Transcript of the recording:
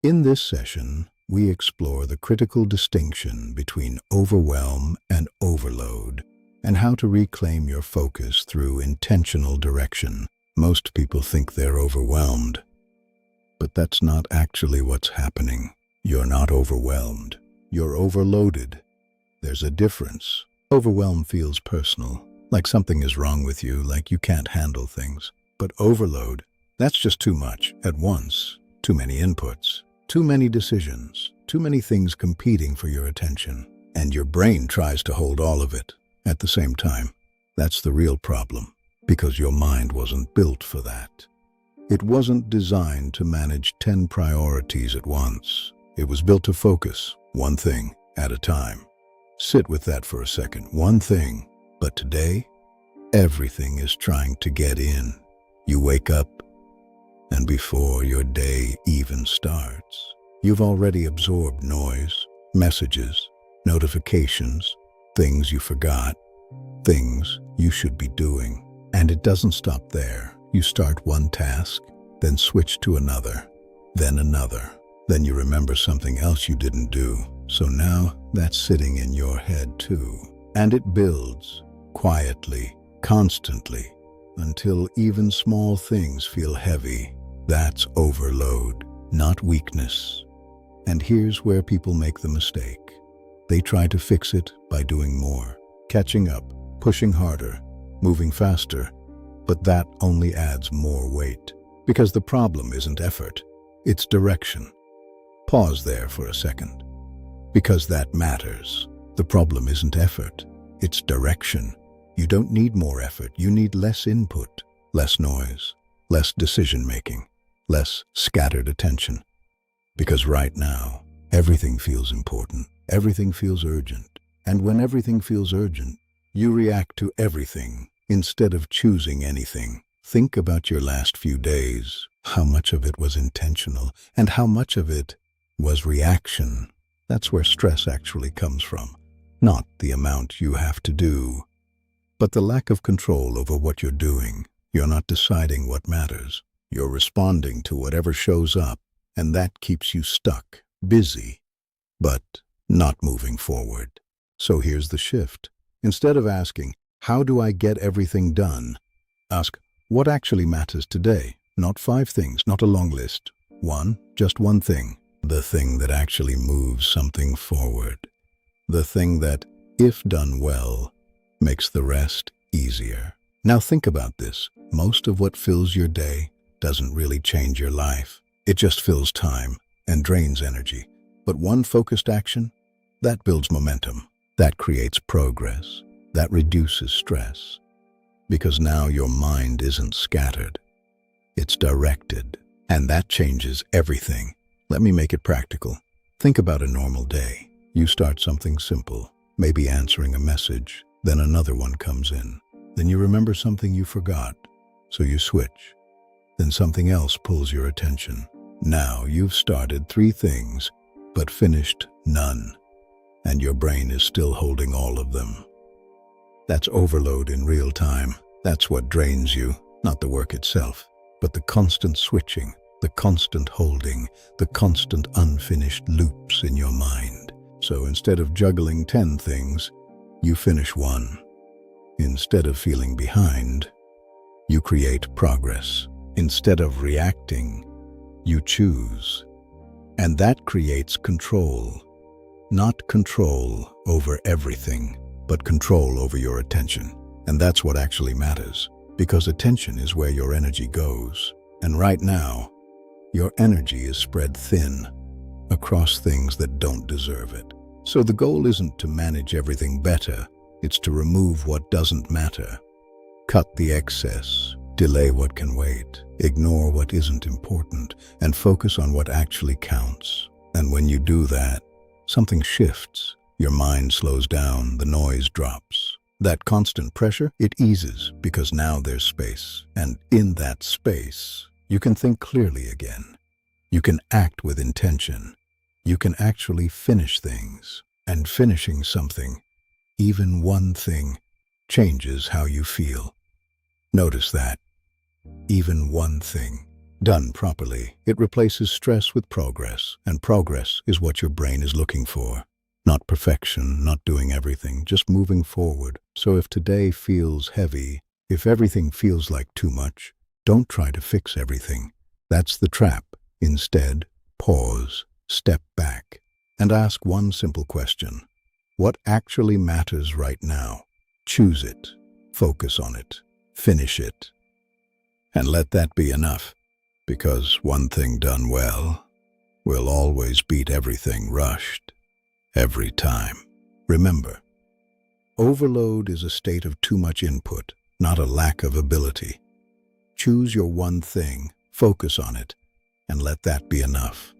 In this session, we explore the critical distinction between overwhelm and overload, and how to reclaim your focus through intentional direction. Most people think they're overwhelmed, but that's not actually what's happening. You're not overwhelmed. You're overloaded. There's a difference. Overwhelm feels personal, like something is wrong with you, like you can't handle things. But overload, that's just too much at once. Too many inputs, too many decisions, too many things competing for your attention. And your brain tries to hold all of it at the same time. That's the real problem, because your mind wasn't built for that. It wasn't designed to manage 10 priorities at once. It was built to focus one thing at a time. Sit with that for a second. One thing. But today, everything is trying to get in. You wake up, and before your day even starts, you've already absorbed noise, messages, notifications, things you forgot, things you should be doing. And it doesn't stop there. You start one task, then switch to another, then another. Then you remember something else you didn't do. So now that's sitting in your head too. And it builds quietly, constantly, until even small things feel heavy. That's overload, not weakness. And here's where people make the mistake. They try to fix it by doing more, catching up, pushing harder, moving faster. But that only adds more weight, because the problem isn't effort, it's direction. Pause there for a second, because that matters. The problem isn't effort, it's direction. You don't need more effort, you need less input, less noise, less decision-making, less scattered attention. Because right now, everything feels important, everything feels urgent. And when everything feels urgent, you react to everything instead of choosing anything. Think about your last few days, how much of it was intentional and how much of it was reaction. That's where stress actually comes from. Not the amount you have to do, but the lack of control over what you're doing. You're not deciding what matters. You're responding to whatever shows up, and that keeps you stuck, busy, but not moving forward. So here's the shift. Instead of asking, how do I get everything done? Ask, what actually matters today? Not 5 things, not a long list. Just one thing. The thing that actually moves something forward. The thing that, if done well, makes the rest easier. Now think about this. Most of what fills your day doesn't really change your life. It just fills time and drains energy. But one focused action, that builds momentum. That creates progress. That reduces stress. Because now your mind isn't scattered. It's directed. And that changes everything. Let me make it practical. Think about a normal day. You start something simple, maybe answering a message, then another one comes in. Then you remember something you forgot, so you switch. Then something else pulls your attention. Now you've started 3 things, but finished none. And your brain is still holding all of them. That's overload in real time. That's what drains you, not the work itself, but the constant switching, the constant holding, the constant unfinished loops in your mind. So instead of juggling 10 things, you finish one. Instead of feeling behind, you create progress. Instead of reacting, you choose. And that creates control. Not control over everything, but control over your attention. And that's what actually matters, because attention is where your energy goes. And right now, your energy is spread thin across things that don't deserve it. So the goal isn't to manage everything better, it's to remove what doesn't matter. Cut the excess, delay what can wait, ignore what isn't important, and focus on what actually counts. And when you do that, something shifts. Your mind slows down, the noise drops. That constant pressure, it eases because now there's space. And in that space, you can think clearly again. You can act with intention. You can actually finish things. And finishing something, even one thing, changes how you feel. Notice that. Even one thing. Done properly, it replaces stress with progress, and progress is what your brain is looking for. Not perfection, not doing everything, just moving forward. So if today feels heavy, if everything feels like too much, don't try to fix everything. That's the trap. Instead, pause, step back, and ask one simple question. What actually matters right now? Choose it, focus on it, finish it. And let that be enough, because one thing done well will always beat everything rushed, every time. Remember, overload is a state of too much input, not a lack of ability. Choose your one thing, focus on it, and let that be enough.